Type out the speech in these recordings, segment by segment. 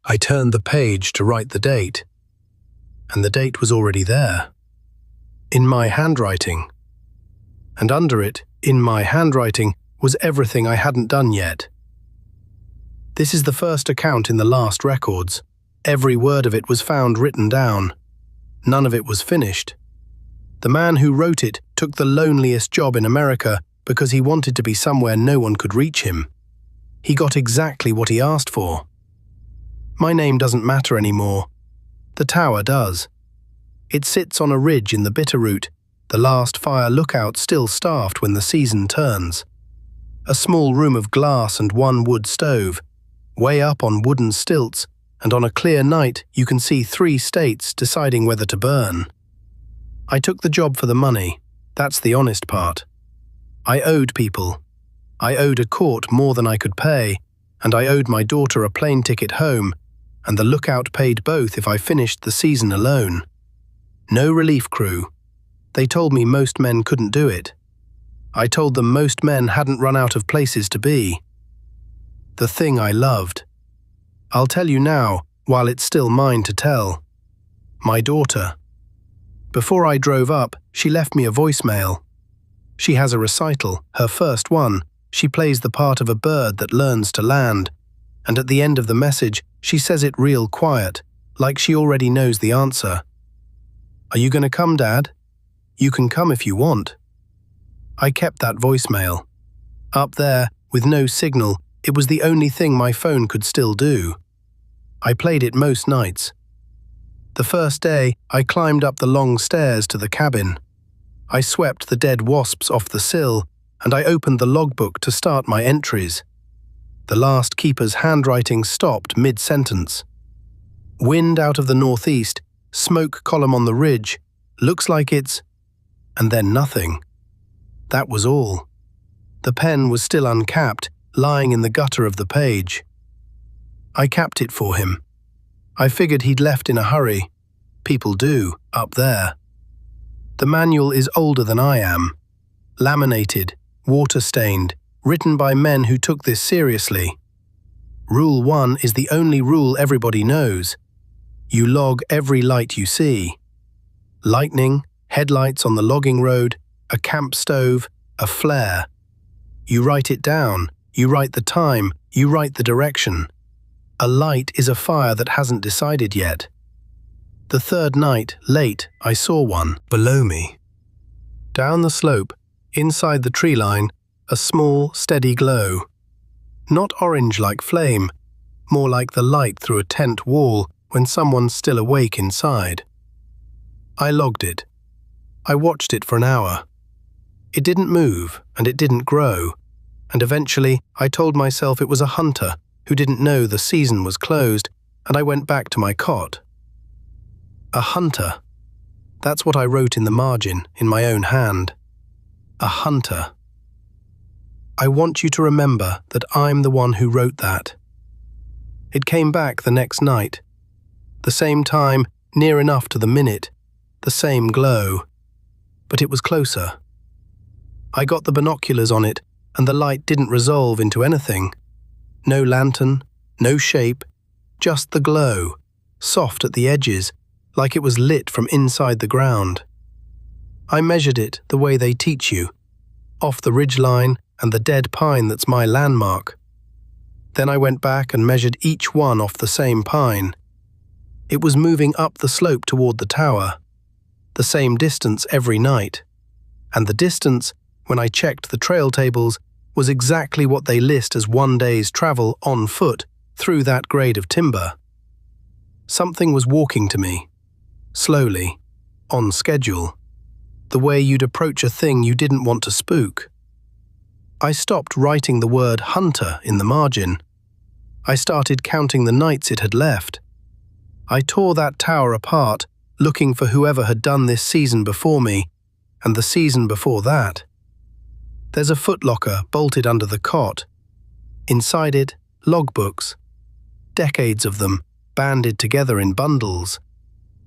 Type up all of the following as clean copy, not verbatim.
I turned the page to write the date, and the date was already there, in my handwriting. And under it, in my handwriting, was everything I hadn't done yet. This is the first account in the last records. Every word of it was found written down. None of it was finished. The man who wrote it took the loneliest job in America because he wanted to be somewhere no one could reach him. He got exactly what he asked for. My name doesn't matter anymore. The tower does. It sits on a ridge in the Bitterroot, the last fire lookout still staffed when the season turns. A small room of glass and one wood stove, way up on wooden stilts, and on a clear night you can see 3 states deciding whether to burn. I took the job for the money. That's the honest part. I owed people. I owed a court more than I could pay, and I owed my daughter a plane ticket home, and the lookout paid both if I finished the season alone. No relief crew. They told me most men couldn't do it. I told them most men hadn't run out of places to be. The thing I loved. I'll tell you now, while it's still mine to tell. My daughter. Before I drove up, she left me a voicemail. She has a recital, her first one. She plays the part of a bird that learns to land, and at the end of the message, she says it real quiet, like she already knows the answer. Are you gonna come, Dad? You can come if you want. I kept that voicemail. Up there, with no signal, it was the only thing my phone could still do. I played it most nights. The first day, I climbed up the long stairs to the cabin. I swept the dead wasps off the sill, and I opened the logbook to start my entries. The last keeper's handwriting stopped mid-sentence. Wind out of the northeast, smoke column on the ridge, looks like it's... and then nothing. That was all. The pen was still uncapped, lying in the gutter of the page. I capped it for him. I figured he'd left in a hurry. People do, up there. The manual is older than I am. Laminated, water-stained, written by men who took this seriously. Rule 1 is the only rule everybody knows. You log every light you see. Lightning, headlights on the logging road, a camp stove, a flare. You write it down, you write the time, you write the direction. A light is a fire that hasn't decided yet. The third night, late, I saw one below me. Down the slope, inside the tree line, a small, steady glow. Not orange like flame, more like the light through a tent wall when someone's still awake inside. I logged it. I watched it for an hour. It didn't move, and it didn't grow, and eventually I told myself it was a hunter who didn't know the season was closed, and I went back to my cot. A hunter. That's what I wrote in the margin, in my own hand. A hunter. I want you to remember that I'm the one who wrote that. It came back the next night. The same time, near enough to the minute, the same glow. But it was closer. I got the binoculars on it, and the light didn't resolve into anything. No lantern, no shape, just the glow, soft at the edges, like it was lit from inside the ground. I measured it the way they teach you, off the ridgeline and the dead pine that's my landmark. Then I went back and measured each one off the same pine. It was moving up the slope toward the tower, the same distance every night. And the distance, when I checked the trail tables, was exactly what they list as one day's travel on foot through that grade of timber. Something was walking to me, slowly, on schedule, the way you'd approach a thing you didn't want to spook. I stopped writing the word hunter in the margin. I started counting the nights it had left. I tore that tower apart, looking for whoever had done this season before me, and the season before that. There's a footlocker bolted under the cot. Inside it, logbooks. Decades of them, banded together in bundles.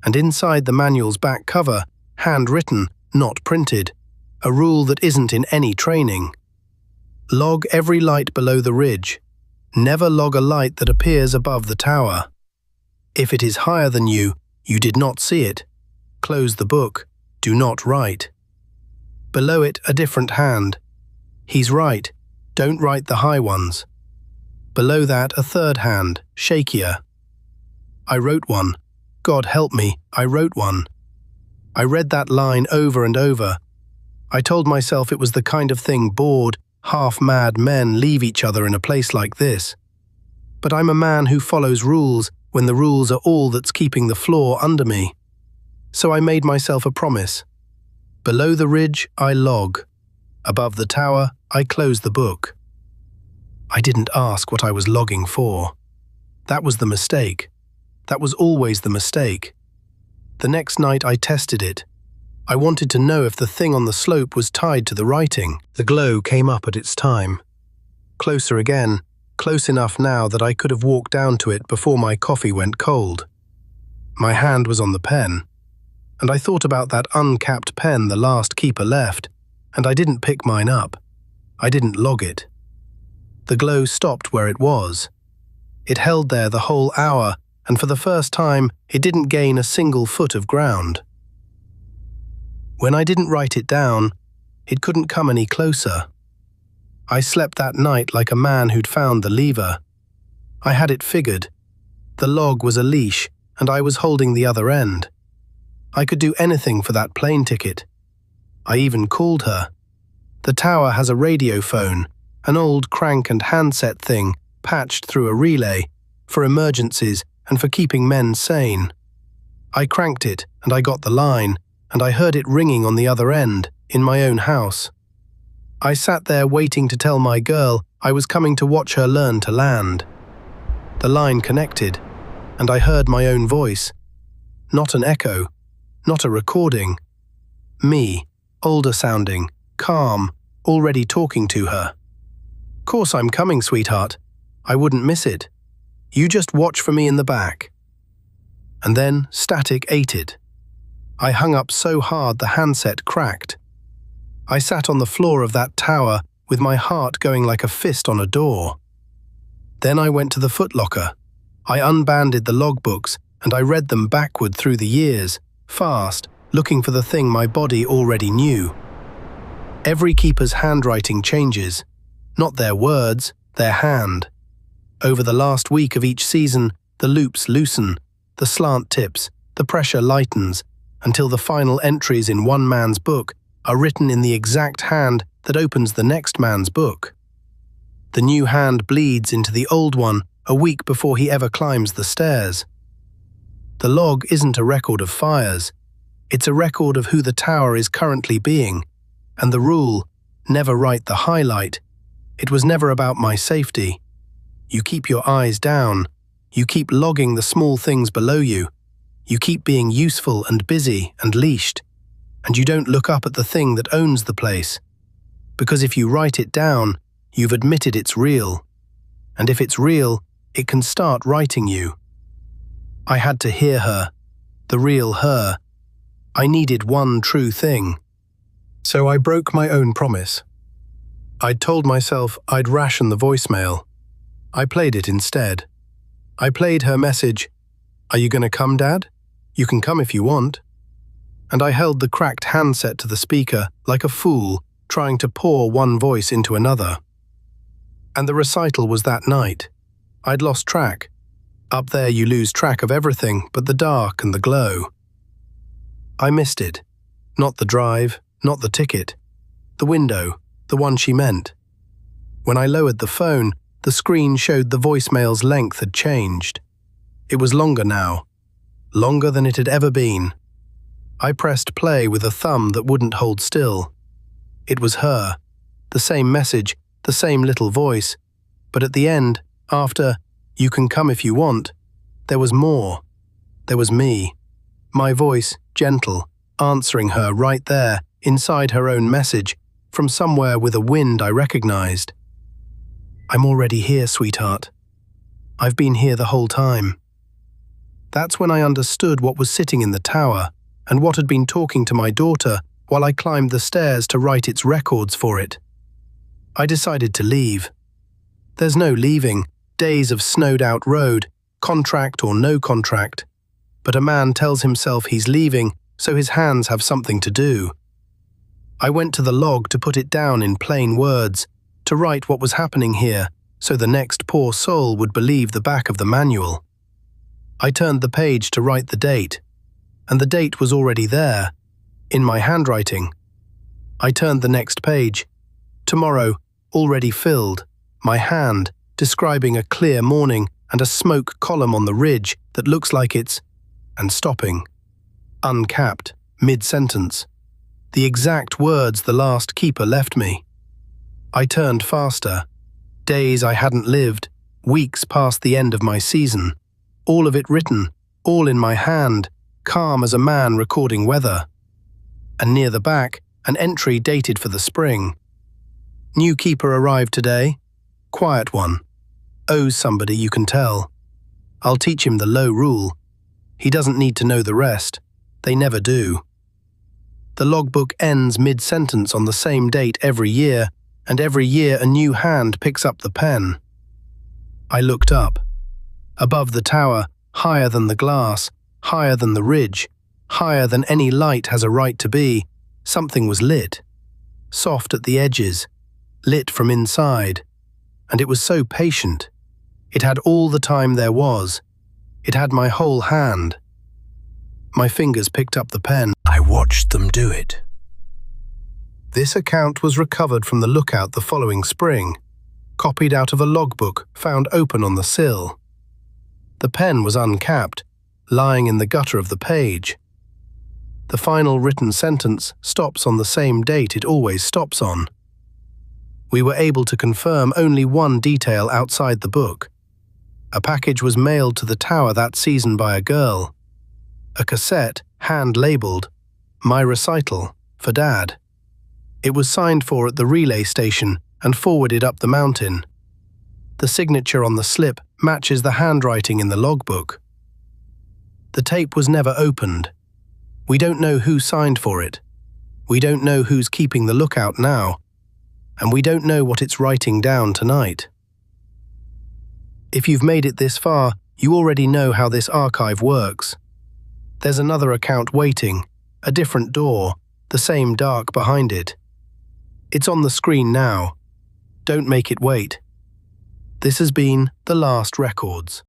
And inside the manual's back cover, handwritten, not printed, a rule that isn't in any training. Log every light below the ridge. Never log a light that appears above the tower. If it is higher than you, you did not see it. Close the book. Do not write. Below it, a different hand. He's right. Don't write the high ones. Below that, a third hand, shakier. I wrote one. God help me, I wrote one. I read that line over and over. I told myself it was the kind of thing bored, half-mad men leave each other in a place like this. But I'm a man who follows rules when the rules are all that's keeping the floor under me. So I made myself a promise. Below the ridge, I log. Above the tower, I close the book. I didn't ask what I was logging for. That was the mistake. That was always the mistake. The next night I tested it. I wanted to know if the thing on the slope was tied to the writing. The glow came up at its time. Closer again, close enough now that I could have walked down to it before my coffee went cold. My hand was on the pen, and I thought about that uncapped pen the last keeper left, and I didn't pick mine up. I didn't log it. The glow stopped where it was. It held there the whole hour, and for the first time, it didn't gain a single foot of ground. When I didn't write it down, it couldn't come any closer. I slept that night like a man who'd found the lever. I had it figured. The log was a leash, and I was holding the other end. I could do anything for that plane ticket. I even called her. The tower has a radio phone, an old crank and handset thing patched through a relay, for emergencies and for keeping men sane. I cranked it and I got the line, and I heard it ringing on the other end, in my own house. I sat there waiting to tell my girl I was coming to watch her learn to land. The line connected, and I heard my own voice. Not an echo, not a recording. Me, older sounding, calm, already talking to her. "Course I'm coming, sweetheart. I wouldn't miss it. You just watch for me in the back." And then static ate it. I hung up so hard the handset cracked. I sat on the floor of that tower with my heart going like a fist on a door. Then I went to the footlocker. I unbanded the logbooks and I read them backward through the years, fast, looking for the thing my body already knew. Every keeper's handwriting changes, not their words, their hand. Over the last week of each season, the loops loosen, the slant tips, the pressure lightens, until the final entries in one man's book are written in the exact hand that opens the next man's book. The new hand bleeds into the old one a week before he ever climbs the stairs. The log isn't a record of fires. It's a record of who the tower is currently being, and the rule, never write the highlight. It was never about my safety. You keep your eyes down. You keep logging the small things below you. You keep being useful and busy and leashed, and you don't look up at the thing that owns the place. Because if you write it down, you've admitted it's real. And if it's real, it can start writing you. I had to hear her, the real her. I needed one true thing. So I broke my own promise. I'd told myself I'd ration the voicemail. I played it instead. I played her message, "Are you going to come, Dad? You can come if you want." And I held the cracked handset to the speaker like a fool, trying to pour one voice into another. And the recital was that night. I'd lost track. Up there you lose track of everything but the dark and the glow. I missed it. Not the drive, not the ticket. The window, the one she meant. When I lowered the phone, the screen showed the voicemail's length had changed. It was longer now. Longer than it had ever been. I pressed play with a thumb that wouldn't hold still. It was her. The same message, the same little voice. But at the end, after, "You can come if you want," there was more. There was me. My voice, gentle, answering her right there, inside her own message, from somewhere with a wind I recognized. "I'm already here, sweetheart. I've been here the whole time." That's when I understood what was sitting in the tower and what had been talking to my daughter while I climbed the stairs to write its records for it. I decided to leave. There's no leaving, days of snowed-out road, contract or no contract, but a man tells himself he's leaving so his hands have something to do. I went to the log to put it down in plain words, to write what was happening here so the next poor soul would believe the back of the manual. I turned the page to write the date, and the date was already there, in my handwriting. I turned the next page. Tomorrow, already filled, my hand, describing a clear morning and a smoke column on the ridge that looks like it's, and stopping. Uncapped, mid-sentence. The exact words the last keeper left me. I turned faster. Days I hadn't lived, weeks past the end of my season. All of it written, all in my hand, calm as a man recording weather. And near the back, an entry dated for the spring. New keeper arrived today. Quiet one. Owes somebody, you can tell. I'll teach him the low rule. He doesn't need to know the rest. They never do. The logbook ends mid-sentence on the same date every year, and every year a new hand picks up the pen. I looked up. Above the tower, higher than the glass, higher than the ridge, higher than any light has a right to be, something was lit. Soft at the edges, lit from inside. And it was so patient. It had all the time there was. It had my whole hand. My fingers picked up the pen. I watched them do it. This account was recovered from the lookout the following spring, copied out of a logbook found open on the sill. The pen was uncapped, lying in the gutter of the page. The final written sentence stops on the same date it always stops on. We were able to confirm only one detail outside the book. A package was mailed to the tower that season by a girl. A cassette, hand-labelled, "My Recital," for Dad. It was signed for at the relay station and forwarded up the mountain. The signature on the slip matches the handwriting in the logbook. The tape was never opened. We don't know who signed for it. We don't know who's keeping the lookout now. And we don't know what it's writing down tonight. If you've made it this far, you already know how this archive works. There's another account waiting, a different door, the same dark behind it. It's on the screen now. Don't make it wait. This has been The Last Records.